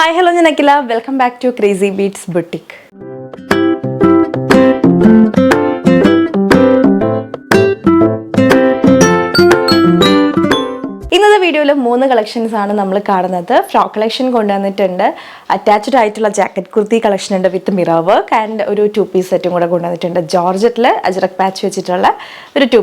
Hi, hello, Nakila. Welcome back to Crazy Beats Boutique. ഇന്നത്തെ വീഡിയോയിൽ 3 collections ആണ് നമ്മൾ കാണുന്നത്. ഫ്രോക്ക് കളക്ഷൻ കൊണ്ടുവന്നിട്ടുണ്ട്, അറ്റാച്ച്ഡ് ആയിട്ടുള്ള ജാക്കറ്റ് കുർത്തി കളക്ഷൻ ഉണ്ട് വിത്ത് മിറർ വർക്ക് ആൻഡ് ഒരു 2 പീസ് സെറ്റും കൂടെ കൊണ്ടുവന്നിട്ടുണ്ട്. ജോർജറ്റിൽ അജ്രക് പാച്ച് വെച്ചിട്ടുള്ള ഒരു 2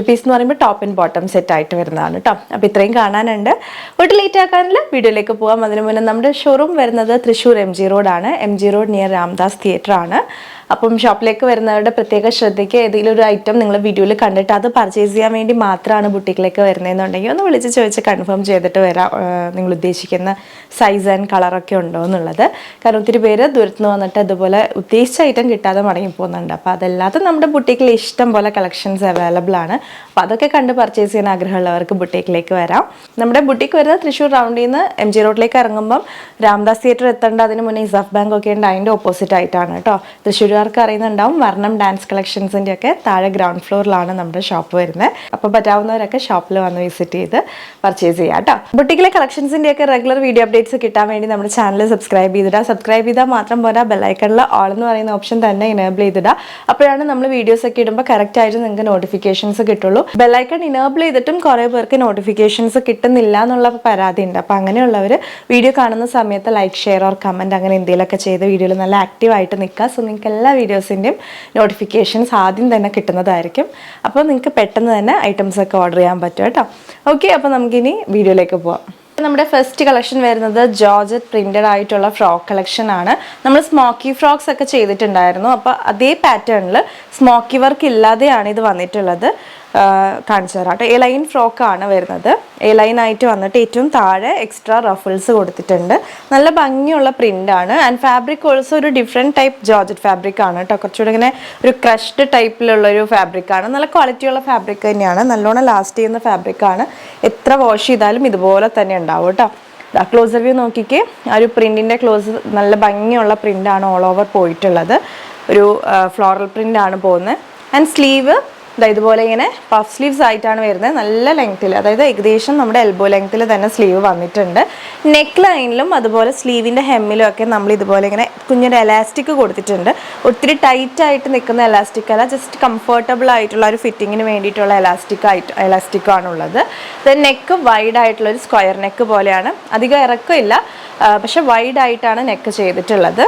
പീസ് എന്ന് പറയുമ്പോൾ ടോപ്പ് ആൻഡ് ബോട്ടം സെറ്റ് ആയിട്ട് വരുന്നതാണ് കേട്ടോ. അപ്പോൾ ഇത്രയും കാണാനുണ്ട്. ഒട്ടും ലേറ്റ് ആക്കാനില്ല, വീഡിയോയിലേക്ക് പോകാം. അതിന് മുന്നേ നമ്മുടെ ഷോറൂം വരുന്നത് തൃശ്ശൂർ MG റോഡാണ്. MG road near Ramdas theatre ആണ്. അപ്പം ഷോപ്പിലേക്ക് വരുന്നവരുടെ പ്രത്യേക ശ്രദ്ധയ്ക്ക് ഏതെങ്കിലും ഒരു ഐറ്റം നിങ്ങൾ വീഡിയോയിൽ കണ്ടിട്ട് അത് പർച്ചേസ് ചെയ്യാൻ വേണ്ടി മാത്രമാണ് ബുട്ടിക്കിലേക്ക് വരുന്നതെന്നുണ്ടെങ്കിൽ ഒന്ന് വിളിച്ച് ചോദിച്ച് കൺഫേം ചെയ്തിട്ട് വരാം നിങ്ങൾ ഉദ്ദേശിക്കുന്ന സൈസ് ആൻഡ് കളറൊക്കെ ഉണ്ടോ എന്നുള്ളത്. കാരണം ഒത്തിരി പേര് ദൂരത്തുനിന്ന് വന്നിട്ട് അതുപോലെ ഉദ്ദേശിച്ച ഐറ്റം കിട്ടാതെ മടങ്ങി പോകുന്നുണ്ട്. അപ്പോൾ അതല്ലാതെ നമ്മുടെ ബുട്ടിക്കിൽ ഇഷ്ടം പോലെ കളക്ഷൻസ് അവൈലബിൾ ആണ്. അപ്പോൾ അതൊക്കെ കണ്ട് പർച്ചേസ് ചെയ്യാൻ ആഗ്രഹമുള്ളവർക്ക് ബുട്ടിക്കിലേക്ക് വരാം. നമ്മുടെ ബുട്ടിക്ക് വരുന്നത് തൃശ്ശൂർ റൗണ്ടിൽ നിന്ന് MG റോഡിലേക്ക് ഇറങ്ങുമ്പം രാംദാസ് തിയേറ്റർ എത്തേണ്ട അതിന് മുന്നേ ഇസഫ് ബാങ്ക് ഒക്കെ ഉണ്ട്, അതിൻ്റെ ഓപ്പോസിറ്റ് ആയിട്ടാണ് കേട്ടോ. തൃശ്ശൂരുകാർക്ക് അറിയുന്നുണ്ടാവും, വർണ്ണം ഡാൻസ് കളക്ഷൻസിൻ്റെ ഒക്കെ താഴെ ഗ്രൗണ്ട് ഫ്ലോറിലാണ് നമ്മുടെ ഷോപ്പ് വരുന്നത്. അപ്പോൾ പറ്റാവുന്നവരൊക്കെ ഷോപ്പിൽ വന്ന് വിസിറ്റ് ചെയ്ത് പർച്ചേസ് ചെയ്യാം കേട്ടോ. ബുട്ടിക്കിലെ കളക്ഷൻസിൻ്റെ ഒക്കെ റെഗുലർ വീഡിയോ അപ്ഡേറ്റ്സ് കിട്ടാൻ വേണ്ടി നമ്മുടെ ചാനൽ സബ്സ്ക്രൈബ് ചെയ്താൽ മാത്രം പോരാ, ബെല്ലൈക്കണിൽ ഓൾ എന്ന് പറയുന്ന ഓപ്ഷൻ തന്നെ ഇനേബിൾ ചെയ്തിടുക. അപ്പോഴാണ് നമ്മൾ വീഡിയോസ് ഒക്കെ ഇടുമ്പോൾ കറക്റ്റ് ആയിട്ട് നിങ്ങൾക്ക് നോട്ടിഫിക്കേഷൻസ് കിട്ടുള്ളൂ. ബെല്ലൈക്കൺ ഇനേബിൾ ചെയ്തിട്ടും കുറേ പേർക്ക് നോട്ടിഫിക്കേഷൻസ് കിട്ടുന്നില്ല എന്നുള്ള പരാതി ഉണ്ട്. അപ്പോൾ അങ്ങനെയുള്ളവർ വീഡിയോ കാണുന്ന സമയത്ത് ലൈക്ക്, ഷെയർ ഓർ കമൻറ്റ് അങ്ങനെ എന്തെങ്കിലുമൊക്കെ ചെയ്ത് വീഡിയോയിൽ നല്ല ആക്റ്റീവായിട്ട് നിൽക്കുക. സോ നിങ്ങൾക്ക് എല്ലാ വീഡിയോസിൻ്റെയും നോട്ടിഫിക്കേഷൻസ് ആദ്യം തന്നെ കിട്ടുന്നതായിരിക്കും. അപ്പോൾ നിങ്ങൾക്ക് പെട്ടെന്ന് തന്നെ ഐറ്റംസ് ഒക്കെ ഓർഡർ ചെയ്യാൻ പറ്റും കേട്ടോ. ഓക്കെ, അപ്പോൾ നമുക്കിനി വീഡിയോയിലേക്ക് പോവാം. നമ്മുടെ ഫസ്റ്റ് കളക്ഷൻ വരുന്നത് ജോർജറ്റ് പ്രിന്റഡ് ആയിട്ടുള്ള ഫ്രോക്ക് കളക്ഷൻ ആണ്. നമ്മൾ സ്മോക്കി ഫ്രോക്സ് ഒക്കെ ചെയ്തിട്ടുണ്ടായിരുന്നു. അപ്പോൾ അതേ പാറ്റേണിൽ സ്മോക്കി വർക്ക് ഇല്ലാതെയാണ് ഇത് വന്നിട്ടുള്ളത്. കാണിച്ചു തരാം കേട്ടോ. A-ലൈൻ ഫ്രോക്കാണ് വരുന്നത്. A-ലൈൻ ആയിട്ട് വന്നിട്ട് ഏറ്റവും താഴെ എക്സ്ട്രാ റഫിൾസ് കൊടുത്തിട്ടുണ്ട്. നല്ല ഭംഗിയുള്ള പ്രിൻ്റാണ്. ആൻഡ് ഫാബ്രിക് ഓൾസോ ഒരു ഡിഫറെൻറ്റ് ടൈപ്പ് ജോർജറ്റ് ഫാബ്രിക് ആണ് കേട്ടോ. കുറച്ചുകൂടെ ഇങ്ങനെ ഒരു ക്രഷ്ഡ് ടൈപ്പിലുള്ളൊരു ഫാബ്രിക്കാണ്. നല്ല ക്വാളിറ്റിയുള്ള ഫാബ്രിക് തന്നെയാണ്, നല്ലോണം ലാസ്റ്റ് ചെയ്യുന്ന ഫാബ്രിക്കാണ്. എത്ര വാഷ് ചെയ്താലും ഇതുപോലെ തന്നെ ഉണ്ടാവും കേട്ടോ. ക്ലോസർ വ്യൂ നോക്കിക്കേ, ആ ഒരു പ്രിൻറ്റിൻ്റെ നല്ല ഭംഗിയുള്ള പ്രിൻ്റാണ് ഓൾ ഓവർ പോയിട്ടുള്ളത്. ഒരു ഫ്ലോറൽ പ്രിൻ്റാണ് പോകുന്നത്. ആൻഡ് സ്ലീവ് ഇതുപോലെ ഇങ്ങനെ പഫ് സ്ലീവ്സ് ആയിട്ടാണ് വരുന്നത്. നല്ല ലെങ്ത്തിൽ, അതായത് ഏകദേശം നമ്മുടെ എൽബോ ലെങ്ത്തിൽ തന്നെ സ്ലീവ് വന്നിട്ടുണ്ട്. നെക്ക് ലൈനിലും അതുപോലെ സ്ലീവിൻ്റെ ഹെമ്മിലും ഒക്കെ നമ്മൾ ഇതുപോലെ ഇങ്ങനെ കുഞ്ഞൊരു എലാസ്റ്റിക് കൊടുത്തിട്ടുണ്ട്. ഒത്തിരി ടൈറ്റ് ആയിട്ട് നിൽക്കുന്ന എലാസ്റ്റിക് അല്ല, ജസ്റ്റ് കംഫർട്ടബിൾ ആയിട്ടുള്ള ഒരു ഫിറ്റിങ്ങിന് വേണ്ടിയിട്ടുള്ള എലാസ്റ്റിക്കാണുള്ളത്. ദെൻ നെക്ക് വൈഡ് ആയിട്ടുള്ള ഒരു സ്ക്വയർ നെക്ക് പോലെയാണ്, അധികം ഇറക്കമില്ല, പക്ഷെ വൈഡ് ആയിട്ടാണ് നെക്ക് ചെയ്തിട്ടുള്ളത്.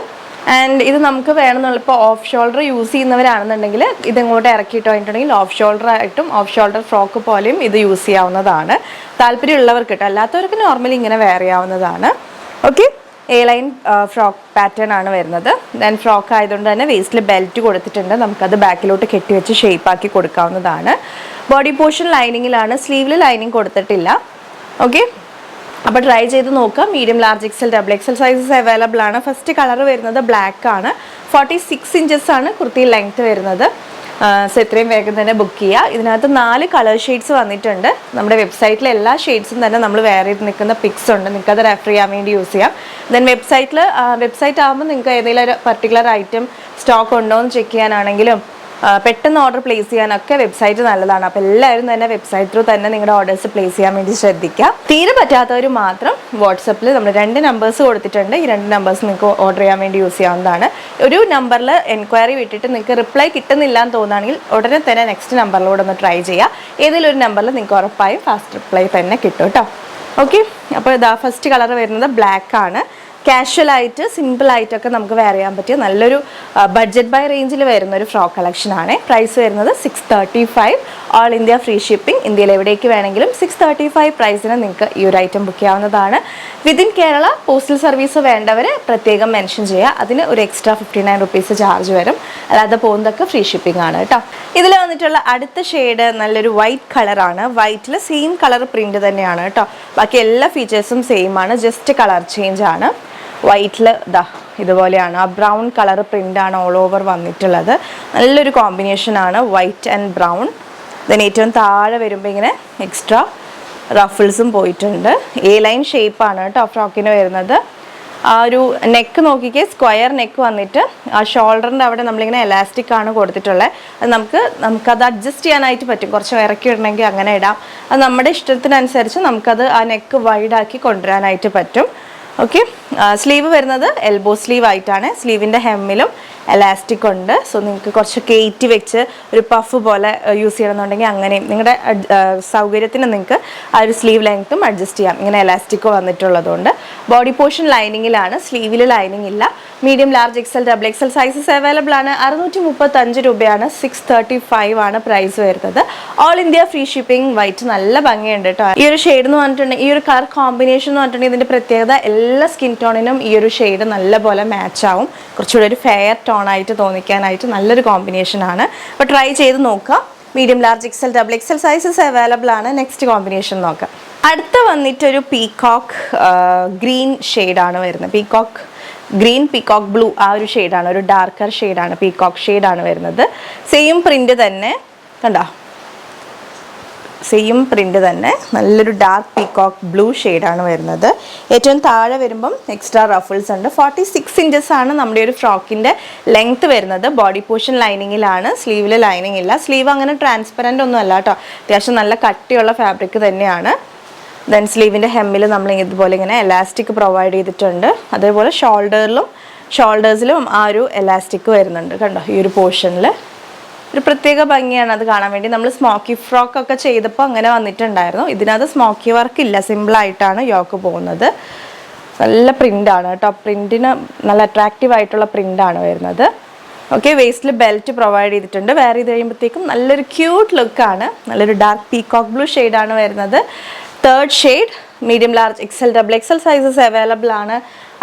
ആൻഡ് ഇത് നമുക്ക് വേണമെന്നുള്ള ഇപ്പോൾ ഓഫ് ഷോൾഡർ യൂസ് ചെയ്യുന്നവരാണെന്നുണ്ടെങ്കിൽ ഇതിങ്ങോട്ട് ഇറക്കിയിട്ട് കഴിഞ്ഞിട്ടുണ്ടെങ്കിൽ ഓഫ് ഷോൾഡർ ആയിട്ടും ഓഫ് ഷോൾഡർ ഫ്രോക്ക് പോലെയും ഇത് യൂസ് ചെയ്യാവുന്നതാണ്. താല്പര്യമുള്ളവർക്ക് കേട്ടോ, അല്ലാത്തവർക്ക് നോർമലി ഇങ്ങനെ വെയർ ചെയ്യാവുന്നതാണ്. ഓക്കെ, A-ലൈൻ ഫ്രോക്ക് പാറ്റേൺ ആണ് വരുന്നത്. ദെൻ ഫ്രോക്ക് ആയതുകൊണ്ട് തന്നെ വേസ്റ്റിൽ ബെൽറ്റ് കൊടുത്തിട്ടുണ്ട്. നമുക്കത് ബാക്കിലോട്ട് കെട്ടിവെച്ച് ഷേപ്പാക്കി കൊടുക്കാവുന്നതാണ്. ബോഡി പോർഷൻ ലൈനിങ്ങിലാണ്, സ്ലീവിൽ ലൈനിങ് കൊടുത്തിട്ടില്ല. ഓക്കെ, അപ്പോൾ ട്രൈ ചെയ്ത് നോക്കാം. Medium, large, XL, XXL sizes available ആണ്. ഫസ്റ്റ് കളർ വരുന്നത് ബ്ലാക്ക് ആണ്. 46 ഇഞ്ചസ് ആണ് കുർത്തി ലെങ്ത് വരുന്നത്. സോ എത്രയും വേഗം തന്നെ ബുക്ക് ചെയ്യുക. ഇതിനകത്ത് 4 കളർ ഷെയ്ഡ്സ് വന്നിട്ടുണ്ട്. നമ്മുടെ വെബ്സൈറ്റിലെ എല്ലാ ഷെയ്ഡ്സും തന്നെ നമ്മൾ വെയർ ചെയ്ത് നിൽക്കുന്ന പിക്സ് ഉണ്ട്, നിങ്ങൾക്ക് അത് റെഫർ ചെയ്യാൻ വേണ്ടി യൂസ് ചെയ്യാം. ദെൻ വെബ്സൈറ്റ് ആകുമ്പോൾ നിങ്ങൾക്ക് ഏതെങ്കിലും ഒരു പർട്ടിക്കുലർ ഐറ്റം സ്റ്റോക്ക് ഉണ്ടോ എന്ന് ചെക്ക് ചെയ്യാനാണെങ്കിലും പെട്ടെന്ന് ഓർഡർ പ്ലേസ് ചെയ്യാനൊക്കെ വെബ്സൈറ്റ് നല്ലതാണ്. അപ്പോൾ എല്ലാവരും തന്നെ വെബ്സൈറ്റ് ത്രൂ തന്നെ നിങ്ങളുടെ ഓർഡേഴ്സ് പ്ലേസ് ചെയ്യാൻ വേണ്ടി ശ്രദ്ധിക്കുക. തീരെ പറ്റാത്തവർ മാത്രം വാട്സപ്പിൽ നമ്മൾ 2 നമ്പേഴ്സ് കൊടുത്തിട്ടുണ്ട്. ഈ 2 നമ്പേഴ്സ് നിങ്ങൾക്ക് ഓർഡർ ചെയ്യാൻ വേണ്ടി യൂസ് ചെയ്യാവുന്നതാണ്. ഒരു നമ്പറിൽ എൻക്വയറി വിട്ടിട്ട് നിങ്ങൾക്ക് റിപ്ലൈ കിട്ടുന്നില്ല എന്ന് തോന്നുകയാണെങ്കിൽ ഉടനെ തന്നെ നെക്സ്റ്റ് നമ്പറിലൂടെ ഒന്ന് ട്രൈ ചെയ്യുക. ഏതെങ്കിലും ഒരു നമ്പറിൽ നിങ്ങൾക്ക് ഉറപ്പായും ഫാസ്റ്റ് റിപ്ലൈ തന്നെ കിട്ടും കേട്ടോ. ഓക്കെ, അപ്പോൾ ഇതാ ഫസ്റ്റ് കളർ വരുന്നത് ബ്ലാക്ക് ആണ്. കാഷ്വലായിട്ട് സിമ്പിളായിട്ടൊക്കെ നമുക്ക് വെയർ ചെയ്യാൻ പറ്റിയ നല്ലൊരു ബഡ്ജറ്റ് ബൈ റേഞ്ചിൽ വരുന്ന ഒരു ഫ്രോക്ക് കളക്ഷനാണ്. പ്രൈസ് വരുന്നത് 635. All India free shipping. ഇന്ത്യയിൽ എവിടേക്ക് വേണമെങ്കിലും 635 പ്രൈസിന് നിങ്ങൾക്ക് ഈ ഒരു ഐറ്റം ബുക്ക് ചെയ്യാവുന്നതാണ്. വിതിൻ കേരള പോസ്റ്റൽ സർവീസ് വേണ്ടവർ പ്രത്യേകം മെൻഷൻ ചെയ്യുക. അതിന് ഒരു എക്സ്ട്രാ 59 റുപ്പീസ് ചാർജ് വരും. അല്ലാതെ പോകുന്നതൊക്കെ ഫ്രീ ഷിപ്പിംഗ് ആണ് കേട്ടോ. ഇതിൽ വന്നിട്ടുള്ള അടുത്ത ഷെയ്ഡ് നല്ലൊരു വൈറ്റ് കളറാണ്. വൈറ്റിൽ സെയിം കളർ പ്രിൻറ്റ് തന്നെയാണ് കേട്ടോ. ബാക്കി എല്ലാ ഫീച്ചേഴ്സും സെയിം ആണ്, ജസ്റ്റ് കളർ ചേഞ്ച് ആണ്. വൈറ്റിൽ ഇതുപോലെയാണ്, ആ ബ്രൗൺ കളർ പ്രിൻ്റാണ് ഓൾ ഓവർ വന്നിട്ടുള്ളത്. നല്ലൊരു കോമ്പിനേഷനാണ് വൈറ്റ് ആൻഡ് ബ്രൗൺ. ദെൻ ഏറ്റവും താഴെ വരുമ്പോൾ ഇങ്ങനെ എക്സ്ട്രാ റഫിൾസും പോയിട്ടുണ്ട്. A-ലൈൻ ഷേപ്പാണ് കേട്ടോ ഫ്രോക്കിന് വരുന്നത്. ആ ഒരു നെക്ക് നോക്കിക്കേ, സ്ക്വയർ നെക്ക് വന്നിട്ട് ആ ഷോൾഡറിൻ്റെ അവിടെ നമ്മളിങ്ങനെ എലാസ്റ്റിക് ആണ് കൊടുത്തിട്ടുള്ളത്. അത് നമുക്കത് അഡ്ജസ്റ്റ് ചെയ്യാനായിട്ട് പറ്റും. കുറച്ച് ഇറക്കി ഇടണമെങ്കിൽ അങ്ങനെ ഇടാം. അത് നമ്മുടെ ഇഷ്ടത്തിനനുസരിച്ച് നമുക്കത് ആ നെക്ക് വൈഡാക്കി കൊണ്ടുവരാനായിട്ട് പറ്റും. ഓക്കെ, സ്ലീവ് വരുന്നത് എൽബോ സ്ലീവ് ആയിട്ടാണ്. സ്ലീവിൻ്റെ ഹെമ്മിലും എലാസ്റ്റിക് ഉണ്ട്. സോ നിങ്ങൾക്ക് കുറച്ച് കയറ്റി വെച്ച് ഒരു പഫ് പോലെ യൂസ് ചെയ്യണമെന്നുണ്ടെങ്കിൽ അങ്ങനെയും നിങ്ങളുടെ സൗകര്യത്തിന് നിങ്ങൾക്ക് ആ ഒരു സ്ലീവ് ലെങ്ത്തും അഡ്ജസ്റ്റ് ചെയ്യാം. ഇങ്ങനെ എലാസ്റ്റിക് വന്നിട്ടുള്ളതുകൊണ്ട് ബോഡി പോർഷൻ ലൈനിങ്ങിലാണ്, സ്ലീവിൽ ലൈനിങ് ഇല്ല. Medium, large, XL, double XL sizes available ആണ്. 635 രൂപയാണ്, 635 ആണ് പ്രൈസ് വരുന്നത്. All India free shipping. White നല്ല ഭംഗിയുണ്ട് കേട്ടോ. ഈ ഒരു ഷെയ്ഡ് എന്ന് പറഞ്ഞിട്ടുണ്ടെങ്കിൽ, ഈ ഒരു കളർ കോമ്പിനേഷൻ എന്ന് പറഞ്ഞിട്ടുണ്ടെങ്കിൽ ഇതിൻ്റെ പ്രത്യേകത എല്ലാ സ്കിൻ ടോണിനും ഈ ഒരു ഷെയ്ഡ് നല്ലപോലെ മാച്ച് ആവും. കുറച്ചുകൂടി ഒരു ഫെയർ ടോണായിട്ട് തോന്നിക്കാനായിട്ട് നല്ലൊരു കോമ്പിനേഷനാണ്. അപ്പോൾ ട്രൈ ചെയ്ത് നോക്കുക. Medium, large, XL, double XL sizes available ആണ്. നെക്സ്റ്റ് കോമ്പിനേഷൻ നോക്കാം. അടുത്ത വന്നിട്ടൊരു പീകോക്ക് ഗ്രീൻ ഷെയ്ഡാണ് വരുന്നത്. പീകോക്ക് ഗ്രീൻ, പീകോക്ക് ബ്ലൂ, ആ ഒരു ഷെയ്ഡാണ്, ഒരു ഡാർക്കർ ഷെയ്ഡാണ്, പീകോക്ക് ഷെയ്ഡാണ് വരുന്നത്. സെയിം പ്രിൻ്റ് തന്നെ കണ്ടോ, സെയിം പ്രിൻ്റ് തന്നെ നല്ലൊരു ഡാർക്ക് പീകോക്ക് ബ്ലൂ ഷെയ്ഡാണ് വരുന്നത്. ഏറ്റവും താഴെ വരുമ്പം എക്സ്ട്രാ റഫിൾസ് ഉണ്ട്. 46 ഇഞ്ചസ് ആണ് നമ്മുടെ ഒരു ഫ്രോക്കിൻ്റെ ലെങ്ത്ത് വരുന്നത്. ബോഡി പോർഷൻ ലൈനിങ്ങിലാണ്, സ്ലീവിൽ ലൈനിങ് ഇല്ല. സ്ലീവ് അങ്ങനെ ട്രാൻസ്പെറൻ്റ് ഒന്നും അല്ല കേട്ടോ, അത്യാവശ്യം നല്ല കട്ടിയുള്ള ഫാബ്രിക് തന്നെയാണ്. ദെൻ സ്ലീവിൻ്റെ ഹെമ്മിൽ നമ്മൾ ഇതുപോലെ ഇങ്ങനെ എലാസ്റ്റിക് പ്രൊവൈഡ് ചെയ്തിട്ടുണ്ട്. അതേപോലെ ഷോൾഡേഴ്സിലും ആ ഒരു എലാസ്റ്റിക് വരുന്നുണ്ട് കണ്ടോ. ഈ ഒരു പോർഷനിൽ ഒരു പ്രത്യേക ഭംഗിയാണ് അത് കാണാൻ വേണ്ടി. നമ്മൾ സ്മോക്കി ഫ്രോക്ക് ഒക്കെ ചെയ്തപ്പോൾ അങ്ങനെ വന്നിട്ടുണ്ടായിരുന്നു. ഇതിനകത്ത് സ്മോക്കി വർക്ക് ഇല്ല, സിമ്പിളായിട്ടാണ് യോക്ക് പോകുന്നത്. നല്ല പ്രിൻ്റാണ് കേട്ടോ, പ്രിൻറ്റിന് നല്ല അട്രാക്റ്റീവ് ആയിട്ടുള്ള പ്രിൻ്റാണ് വരുന്നത്. ഓക്കെ, വേസ്റ്റിൽ ബെൽറ്റ് പ്രൊവൈഡ് ചെയ്തിട്ടുണ്ട്. വെയർ ചെയ്ത് കഴിയുമ്പോഴത്തേക്കും നല്ലൊരു ക്യൂട്ട് ലുക്കാണ്. നല്ലൊരു ഡാർക്ക് പീകോക്ക് ബ്ലൂ ഷെയ്ഡാണ് വരുന്നത്. Third shade, medium, large, XL, double XL sizes available ആണ്.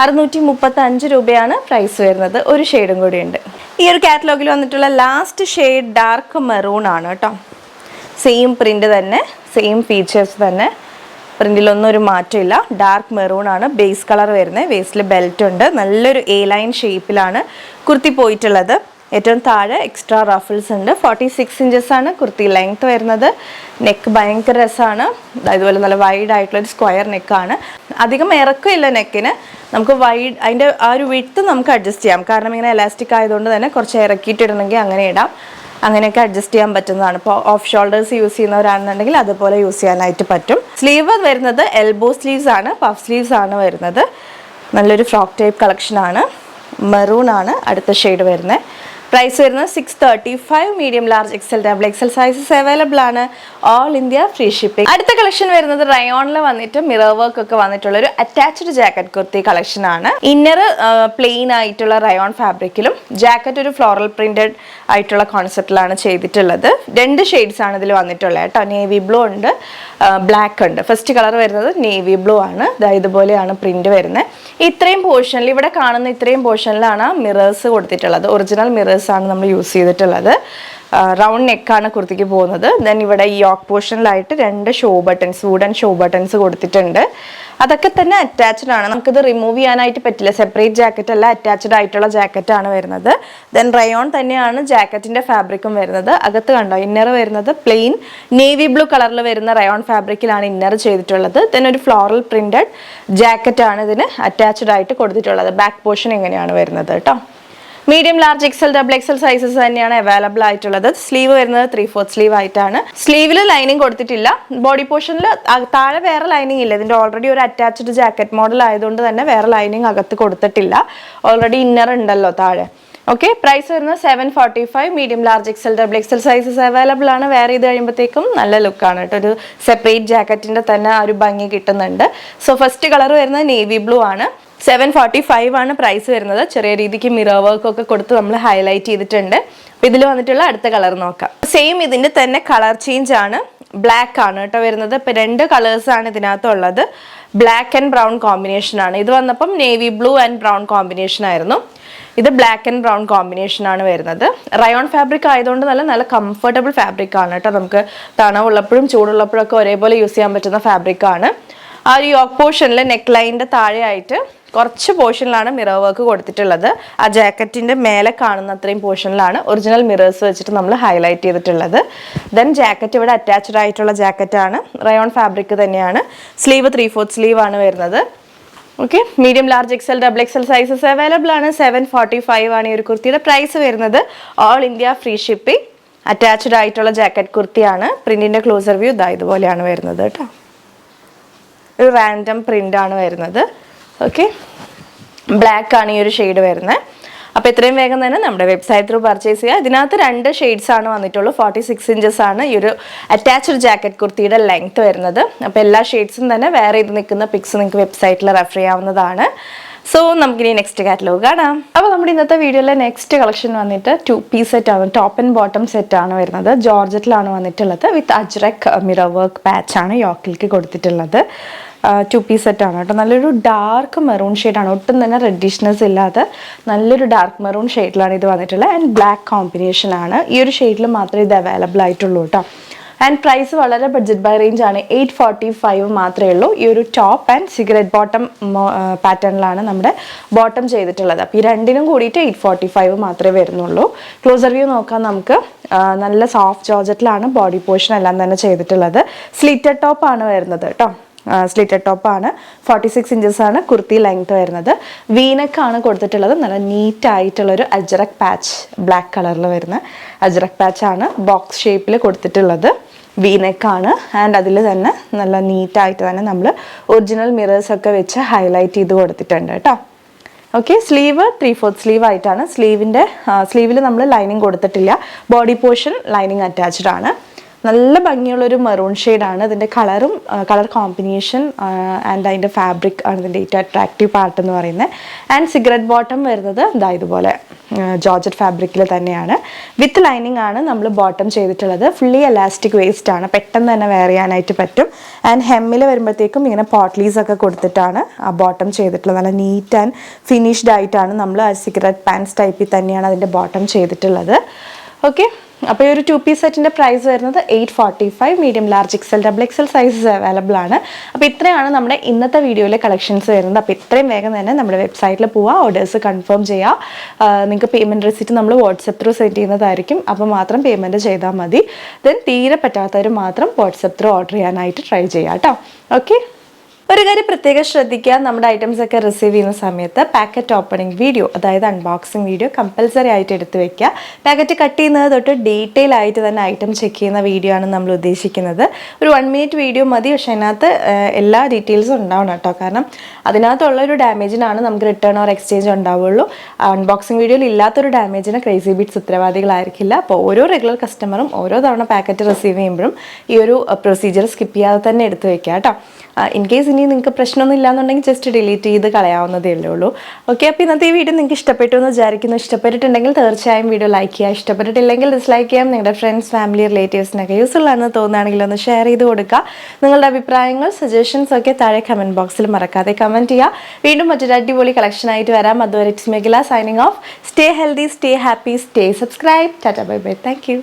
635 രൂപയാണ് പ്രൈസ് വരുന്നത്. ഒരു ഷെയ്ഡും കൂടിയുണ്ട്. ഈ ഒരു കാറ്റലോഗിൽ വന്നിട്ടുള്ള ലാസ്റ്റ് ഷെയ്ഡ് ഡാർക്ക് മെറൂൺ ആണ് കേട്ടോ. സെയിം പ്രിൻ്റ് തന്നെ, സെയിം ഫീച്ചേഴ്സ് തന്നെ, പ്രിൻറ്റിലൊന്നും ഒരു മാറ്റമില്ല. ഡാർക്ക് മെറൂൺ ആണ് ബേസ് കളർ വരുന്നത്. വേസ്റ്റിൽ ബെൽറ്റ് ഉണ്ട്. നല്ലൊരു എ ലൈൻ ഷേപ്പിലാണ് കുർത്തി പോയിട്ടുള്ളത്. ഏറ്റവും താഴെ എക്സ്ട്രാ റഫിൾസ് ഉണ്ട്. 46 ഇഞ്ചസ് ആണ് കുർത്തി ലെങ്ത് വരുന്നത്. നെക്ക് ഭയങ്കര രസമാണ്. ഇതുപോലെ നല്ല വൈഡ് ആയിട്ടുള്ളൊരു സ്ക്വയർ നെക്കാണ്. അധികം ഇറക്കമില്ല നെക്കിന്. നമുക്ക് വൈഡ്, അതിൻ്റെ ആ ഒരു വിഡ്ത്ത് നമുക്ക് അഡ്ജസ്റ്റ് ചെയ്യാം. കാരണം ഇങ്ങനെ എലാസ്റ്റിക് ആയതുകൊണ്ട് തന്നെ കുറച്ച് ഇറക്കിയിട്ടിടണമെങ്കിൽ അങ്ങനെ ഇടാം. അങ്ങനെയൊക്കെ അഡ്ജസ്റ്റ് ചെയ്യാൻ പറ്റുന്നതാണ്. ഇപ്പോൾ ഓഫ് ഷോൾഡേഴ്സ് യൂസ് ചെയ്യുന്നവരാണെന്നുണ്ടെങ്കിൽ അതുപോലെ യൂസ് ചെയ്യാനായിട്ട് പറ്റും. സ്ലീവ് വരുന്നത് എൽബോ സ്ലീവ്സ് ആണ്, പഫ് സ്ലീവ്സ് ആണ് വരുന്നത്. നല്ലൊരു ഫ്രോക്ക് ടൈപ്പ് കളക്ഷനാണ്. മെറൂൺ ആണ് അടുത്ത ഷെയ്ഡ് വരുന്നത്. പ്രൈസ് വരുന്നത് 635. Medium, large, XL, double XL sizes available ആണ്. All India free shipping. അടുത്ത കളക്ഷൻ വരുന്നത് റയോണിൽ വന്നിട്ട് മിറർ വർക്ക് ഒക്കെ വന്നിട്ടുള്ള ഒരു അറ്റാച്ച്ഡ് ജാക്കറ്റ് കുർത്തി കളക്ഷൻ ആണ്. ഇന്നർ പ്ലെയിൻ ആയിട്ടുള്ള റയോൺ ഫാബ്രിക്കിലും ജാക്കറ്റ് ഒരു ഫ്ലോറൽ പ്രിന്റഡ് ആയിട്ടുള്ള കോൺസെപ്റ്റിലാണ് ചെയ്തിട്ടുള്ളത്. 2 ഷെയ്ഡ്സ് ആണ് ഇതിൽ വന്നിട്ടുള്ളത് കേട്ടോ. നേവി ബ്ലൂ ഉണ്ട്, ബ്ലാക്ക് ഉണ്ട്. ഫസ്റ്റ് കളർ വരുന്നത് നേവി ബ്ലൂ ആണ്. ഇതുപോലെയാണ് പ്രിന്റ് വരുന്നത്. ഇത്രയും പോർഷനിൽ, ഇവിടെ കാണുന്ന ഇത്രയും പോർഷനിലാണ് മിറേഴ്സ് കൊടുത്തിട്ടുള്ളത്. ഒറിജിനൽ മിറേഴ്സ് ആണ് നമ്മൾ യൂസ് ചെയ്തിട്ടുള്ളത്. റൗണ്ട് നെക്കാണ് കുർത്തിക്ക് പോകുന്നത്. ദെൻ ഇവിടെ ഈ യോക്ക് പോർഷനിലായിട്ട് 2 show buttons, wooden show buttons കൊടുത്തിട്ടുണ്ട്. അതൊക്കെ തന്നെ അറ്റാച്ച്ഡ് ആണ്. നമുക്കിത് റിമൂവ് ചെയ്യാനായിട്ട് പറ്റില്ല. സെപ്പറേറ്റ് ജാക്കറ്റ് അല്ല, അറ്റാച്ച്ഡ് ആയിട്ടുള്ള ജാക്കറ്റ് ആണ് വരുന്നത്. ദെൻ റയോൺ തന്നെയാണ് ജാക്കറ്റിന്റെ ഫാബ്രിക്കും വരുന്നത്. അകത്ത് കണ്ടോ, ഇന്നർ വരുന്നത് പ്ലെയിൻ നേവി ബ്ലൂ കളറിൽ വരുന്ന റയോൺ ഫാബ്രിക്കിലാണ് ഇന്നർ ചെയ്തിട്ടുള്ളത്. ദെൻ ഒരു ഫ്ലോറൽ പ്രിന്റഡ് ജാക്കറ്റ് ആണ് ഇതിന് അറ്റാച്ച്ഡ് ആയിട്ട് കൊടുത്തിട്ടുള്ളത്. ബാക്ക് പോർഷൻ ഇങ്ങനെയാണ് വരുന്നത് കേട്ടോ. Medium, large, XL, double XL sizes തന്നെയാണ് അവൈലബിൾ ആയിട്ടുള്ളത്. സ്ലീവ് വരുന്നത് 3/4 സ്ലീവ് ആയിട്ടാണ്. സ്ലീവിൽ ലൈനിങ് കൊടുത്തിട്ടില്ല. ബോഡി പോർഷനിൽ താഴെ വേറെ ലൈനിങ് ഇല്ല. ഇതിന്റെ ഓൾറെഡി ഒരു അറ്റാച്ച്ഡ് ജാക്കറ്റ് മോഡൽ ആയതുകൊണ്ട് തന്നെ വേറെ ലൈനിങ് അകത്ത് കൊടുത്തിട്ടില്ല. ഓൾറെഡി ഇന്നർ ഉണ്ടല്ലോ താഴെ. ഓക്കെ, പ്രൈസ് വരുന്നത് 745. Medium, large, XL, double XL sizes available ആണ്. വെയർ ചെയ്ത് കഴിയുമ്പോഴത്തേക്കും നല്ല ലുക്കാണ് കേട്ടോ. ഒരു സെപ്പറേറ്റ് ജാക്കറ്റിന്റെ തന്നെ ആ ഒരു ഭംഗി കിട്ടുന്നുണ്ട്. സോ ഫസ്റ്റ് കളർ വരുന്നത് നേവി ബ്ലൂ ആണ്. 745 ആണ് പ്രൈസ് വരുന്നത്. ചെറിയ രീതിക്ക് മിറർ വർക്ക് ഒക്കെ കൊടുത്ത് നമ്മൾ ഹൈലൈറ്റ് ചെയ്തിട്ടുണ്ട്. അപ്പോൾ ഇതിൽ വന്നിട്ടുള്ള അടുത്ത കളർ നോക്കാം. സെയിം ഇതിൻ്റെ തന്നെ കളർ ചേഞ്ച് ആണ്. ബ്ലാക്ക് ആണ് കേട്ടോ വരുന്നത്. ഇപ്പോൾ 2 കളേഴ്സ് ആണ് ഇതിനകത്തുള്ളത്. ബ്ലാക്ക് ആൻഡ് ബ്രൗൺ കോമ്പിനേഷൻ ആണ്. ഇത് വന്നപ്പം navy blue and brown combination ആയിരുന്നു. ഇത് ബ്ലാക്ക് ആൻഡ് ബ്രൗൺ കോമ്പിനേഷൻ ആണ് വരുന്നത്. റയോൺ ഫാബ്രിക് ആയതുകൊണ്ട് നല്ല കംഫർട്ടബിൾ ഫാബ്രിക് ആണ് കേട്ടോ. നമുക്ക് തണവുള്ളപ്പോഴും ചൂടുള്ളപ്പോഴും ഒക്കെ ഒരേപോലെ യൂസ് ചെയ്യാൻ പറ്റുന്ന ഫാബ്രിക് ആണ്. ആ ഒരു യോക്ക് പോർഷനിൽ നെക്ക് ലൈനിൻ്റെ താഴെയായിട്ട് കുറച്ച് പോർഷനിലാണ് മിറർ വർക്ക് കൊടുത്തിട്ടുള്ളത്. ആ ജാക്കറ്റിൻ്റെ മേലെ കാണുന്ന അത്രയും പോർഷനിലാണ് ഒറിജിനൽ മിറേഴ്സ് വെച്ചിട്ട് നമ്മൾ ഹൈലൈറ്റ് ചെയ്തിട്ടുള്ളത്. ദെൻ ജാക്കറ്റ് ഇവിടെ അറ്റാച്ച്ഡ് ആയിട്ടുള്ള ജാക്കറ്റാണ്. റയോൺ ഫാബ്രിക് തന്നെയാണ്. സ്ലീവ് 3/4 സ്ലീവ് ആണ് വരുന്നത്. Okay, medium, large, XL, double XL sizes available ആണ്. 745 ആണ് ഈ ഒരു കുർത്തിയുടെ പ്രൈസ് വരുന്നത്. All India free shipping. Attached ആയിട്ടുള്ള ജാക്കറ്റ് കുർത്തിയാണ്. പ്രിന്റിന്റെ ക്ലോസർ വ്യൂ ഇതുപോലെയാണ് വരുന്നത് കേട്ടോ. ഒരു റാൻഡം പ്രിന്റ് ആണ് വരുന്നത്. ഓക്കെ, ബ്ലാക്ക് ആണ് ഈ ഒരു ഷെയ്ഡ് വരുന്നത്. അപ്പോൾ എത്രയും വേഗം തന്നെ നമ്മുടെ വെബ്സൈറ്റ് ത്രൂ പർച്ചേസ് ചെയ്യുക. ഇതിനകത്ത് 2 ഷെയ്ഡ്സ് ആണ് വന്നിട്ടുള്ളൂ. 46 ഇഞ്ചസ് ആണ് ഈ ഒരു അറ്റാച്ച്ഡ് ജാക്കറ്റ് കുർത്തിയുടെ ലെങ്ത് വരുന്നത്. അപ്പോൾ എല്ലാ ഷെയ്ഡ്സും തന്നെ വേറെ ചെയ്ത് നിൽക്കുന്ന പിക്സ് നിങ്ങൾക്ക് വെബ്സൈറ്റിൽ റെഫർ ചെയ്യാവുന്നതാണ്. സോ നമുക്കിനി നെക്സ്റ്റ് കാറ്റലോഗ് കാണാം. അപ്പോൾ നമ്മുടെ ഇന്നത്തെ വീഡിയോയിലെ നെക്സ്റ്റ് കളക്ഷൻ വന്നിട്ട് 2 പീസ് സെറ്റ് ആണ്, ടോപ്പ് ആൻഡ് ബോട്ടം സെറ്റ് ആണ് വരുന്നത്. ജോർജറ്റിലാണ് വന്നിട്ടുള്ളത്. വിത്ത് അജ്രക് മിറർ വർക്ക് പാച്ച് ആണ് യോക്കിലേക്ക് കൊടുത്തിട്ടുള്ളത്. 2 പീസ് സെറ്റ് ആണ് കേട്ടോ. നല്ലൊരു ഡാർക്ക് മെറൂൺ ഷെയ്ഡാണ്, ഒട്ടും തന്നെ റെഡിഷ്നെസ് ഇല്ലാതെ നല്ലൊരു ഡാർക്ക് മെറൂൺ ഷെയ്ഡിലാണ് ഇത് വന്നിട്ടുള്ളത്. ആൻഡ് ബ്ലാക്ക് കോമ്പിനേഷൻ ആണ്. ഈ ഒരു ഷെയ്ഡിൽ മാത്രമേ ഇത് അവൈലബിൾ ആയിട്ടുള്ളൂ കേട്ടോ. ആൻഡ് പ്രൈസ് വളരെ ബഡ്ജറ്റ് ബൈ റേഞ്ച് ആണ്. 845 മാത്രമേ ഉള്ളൂ. ഈ ഒരു ടോപ്പ് ആൻഡ് സിഗരറ്റ് ബോട്ടം പാറ്റേണിലാണ് നമ്മുടെ ബോട്ടം ചെയ്തിട്ടുള്ളത്. അപ്പോൾ ഈ രണ്ടിനും കൂടിയിട്ട് 845 മാത്രമേ വരുന്നുള്ളൂ. ക്ലോസർ വ്യൂ നോക്കാം നമുക്ക്. നല്ല സോഫ്റ്റ് ജോർജറ്റിലാണ് ബോഡി പോർഷൻ എല്ലാം തന്നെ ചെയ്തിട്ടുള്ളത്. സ്ലിറ്റഡ് ടോപ്പ് ആണ് വരുന്നത് കേട്ടോ. സ്ലിറ്റഡ് ടോപ്പാണ്. 46 ഇഞ്ചസ് ആണ് കുർത്തി ലെങ്ത് വരുന്നത്. വീനക്കാണ് കൊടുത്തിട്ടുള്ളത്. നല്ല നീറ്റ് ആയിട്ടുള്ളൊരു അജ്രക് പാച്ച്, ബ്ലാക്ക് കളറിൽ വരുന്ന അജ്രക് പാച്ചാണ് ബോക്സ് ഷേപ്പിൽ കൊടുത്തിട്ടുള്ളത്. വീനക്കാണ്. ആൻഡ് അതിൽ തന്നെ നല്ല നീറ്റായിട്ട് തന്നെ നമ്മൾ ഒറിജിനൽ മിറേഴ്സൊക്കെ വെച്ച് ഹൈലൈറ്റ് ചെയ്ത് കൊടുത്തിട്ടുണ്ട് കേട്ടോ. ഓക്കെ, സ്ലീവ് 3/4 സ്ലീവ് ആയിട്ടാണ്. സ്ലീവിൽ നമ്മൾ ലൈനിങ് കൊടുത്തിട്ടില്ല. ബോഡി പോർഷൻ ലൈനിങ് അറ്റാച്ച്ഡ് ആണ്. നല്ല ഭംഗിയുള്ളൊരു മെറൂൺ ഷെയ്ഡാണ്. ഇതിൻ്റെ കളറും കളർ കോമ്പിനേഷൻ ആൻഡ് അതിൻ്റെ ഫാബ്രിക് ആണ് ഇതിൻ്റെ ഏറ്റവും അട്രാക്റ്റീവ് പാർട്ട് എന്ന് പറയുന്നത്. ആൻഡ് സിഗരറ്റ് ബോട്ടം വരുന്നത് ഇതാ ഇതുപോലെ ജോർജറ്റ് ഫാബ്രിക്കിൽ തന്നെയാണ്. വിത്ത് ലൈനിങ് ആണ് നമ്മൾ ബോട്ടം ചെയ്തിട്ടുള്ളത്. ഫുള്ളി എലാസ്റ്റിക് വേസ്റ്റ് ആണ്, പെട്ടെന്ന് തന്നെ വെയർ ചെയ്യാനായിട്ട് പറ്റും. ആൻഡ് ഹെമ്മിൽ വരുമ്പോഴത്തേക്കും ഇങ്ങനെ പോട്ട്ലീസ് ഒക്കെ കൊടുത്തിട്ടാണ് ആ ബോട്ടം ചെയ്തിട്ടുള്ളത്. നല്ല നീറ്റ് ആൻഡ് ഫിനിഷ്ഡ് ആയിട്ടാണ് നമ്മൾ ആ സിഗരറ്റ് പാൻസ് ടൈപ്പിൽ തന്നെയാണ് അതിൻ്റെ ബോട്ടം ചെയ്തിട്ടുള്ളത്. ഓക്കെ, അപ്പോൾ ഈ ഒരു 2 പീസ് സെറ്റിൻ്റെ പ്രൈസ് വരുന്നത് 845. Medium, large, XL, XXL sizes available ആണ്. അപ്പോൾ ഇത്രയാണ് നമ്മുടെ ഇന്നത്തെ വീഡിയോയിലെ കളക്ഷൻസ് വരുന്നത്. അപ്പോൾ ഇത്രയും വേഗം തന്നെ നമ്മുടെ വെബ്സൈറ്റിൽ പോവുക, ഓർഡേഴ്സ് കൺഫേം ചെയ്യുക. നിങ്ങൾക്ക് പേയ്മെൻറ്റ് റെസിപ്റ്റ് നമ്മൾ വാട്സപ്പ് ത്രൂ സെൻഡ് ചെയ്യുന്നതായിരിക്കും. അപ്പോൾ മാത്രം പേയ്മെൻറ്റ് ചെയ്താൽ മതി. ദെൻ തീരെ പറ്റാത്തവർ മാത്രം വാട്സപ്പ് ത്രൂ ഓർഡർ ചെയ്യാനായിട്ട് ട്രൈ ചെയ്യുക കേട്ടോ. ഓക്കെ, ഒരു കാര്യം പ്രത്യേകം ശ്രദ്ധിക്കുക, നമ്മുടെ ഐറ്റംസ് ഒക്കെ റിസീവ് ചെയ്യുന്ന സമയത്ത് പാക്കറ്റ് ഓപ്പണിംഗ് വീഡിയോ, അതായത് അൺബോക്സിംഗ് വീഡിയോ കമ്പൽസറി ആയിട്ട് എടുത്ത് വെക്കുക. പാക്കറ്റ് കട്ട് ചെയ്യുന്നത് തൊട്ട് ഡീറ്റെയിൽ ആയിട്ട് തന്നെ ഐറ്റം ചെക്ക് ചെയ്യുന്ന വീഡിയോ ആണ് നമ്മൾ ഉദ്ദേശിക്കുന്നത്. ഒരു 1 മിനിറ്റ് വീഡിയോ മതി, പക്ഷേ അതിനകത്ത് എല്ലാ ഡീറ്റെയിൽസും ഉണ്ടാവണം കേട്ടോ. കാരണം അതിനകത്തുള്ള ഒരു ഡാമേജിനാണ് നമുക്ക് റിട്ടേൺ ഓർ എക്സ്ചേഞ്ച് ഉണ്ടാവുള്ളൂ. അൺബോക്സിംഗ് വീഡിയോയിൽ ഇല്ലാത്തൊരു ഡാമേജിന് ക്രേസി ബീറ്റ്സ് ഉത്തരവാദികളായിരിക്കില്ല. അപ്പോൾ ഓരോ റെഗുലർ കസ്റ്റമറും ഓരോ തവണ പാക്കറ്റ് റിസീവ് ചെയ്യുമ്പോഴും ഈ ഒരു പ്രൊസീജിയർ സ്കിപ്പ് ചെയ്യാതെ തന്നെ എടുത്ത് വെക്കുക കേട്ടോ. ഇൻ കേസ് ഇനി നിങ്ങൾക്ക് പ്രശ്നമൊന്നും ഇല്ലാന്നുണ്ടെങ്കിൽ ജസ്റ്റ് ഡിലീറ്റ് ചെയ്ത് കളയാവുന്നതേ ഉള്ളൂ. ഓക്കെ, അപ്പോൾ ഇന്നത്തെ ഈ വീഡിയോ നിങ്ങൾക്ക് ഇഷ്ടപ്പെട്ടു എന്ന് വിചാരിക്കുന്നു. ഇഷ്ടപ്പെട്ടിട്ടുണ്ടെങ്കിൽ തീർച്ചയായും വീഡിയോ ലൈക്ക് ചെയ്യുക. ഇഷ്ടപ്പെട്ടിട്ടില്ലെങ്കിൽ ഡിസ്ലൈക്ക് ചെയ്യാം. നിങ്ങളുടെ ഫ്രണ്ട്സ്, ഫാമിലി, റിലേറ്റീവ്സിനൊക്കെ യൂസ്ഫുൾ ആണെന്ന് തോന്നുകയാണെങ്കിൽ ഒന്ന് ഷെയർ ചെയ്ത് കൊടുക്കുക. നിങ്ങളുടെ അഭിപ്രായങ്ങൾ, സജഷൻസ് ഒക്കെ താഴെ കമൻറ്റ് ബോക്സിൽ മറക്കാതെ കമൻറ്റ് ചെയ്യുക. വീണ്ടും മറ്റൊരു അടിപൊളി കളക്ഷനായിട്ട് വരാം. അതുവരെ it's Megila signing off. Stay healthy, stay happy, stay subscribe. Tata, bye bye, thank U.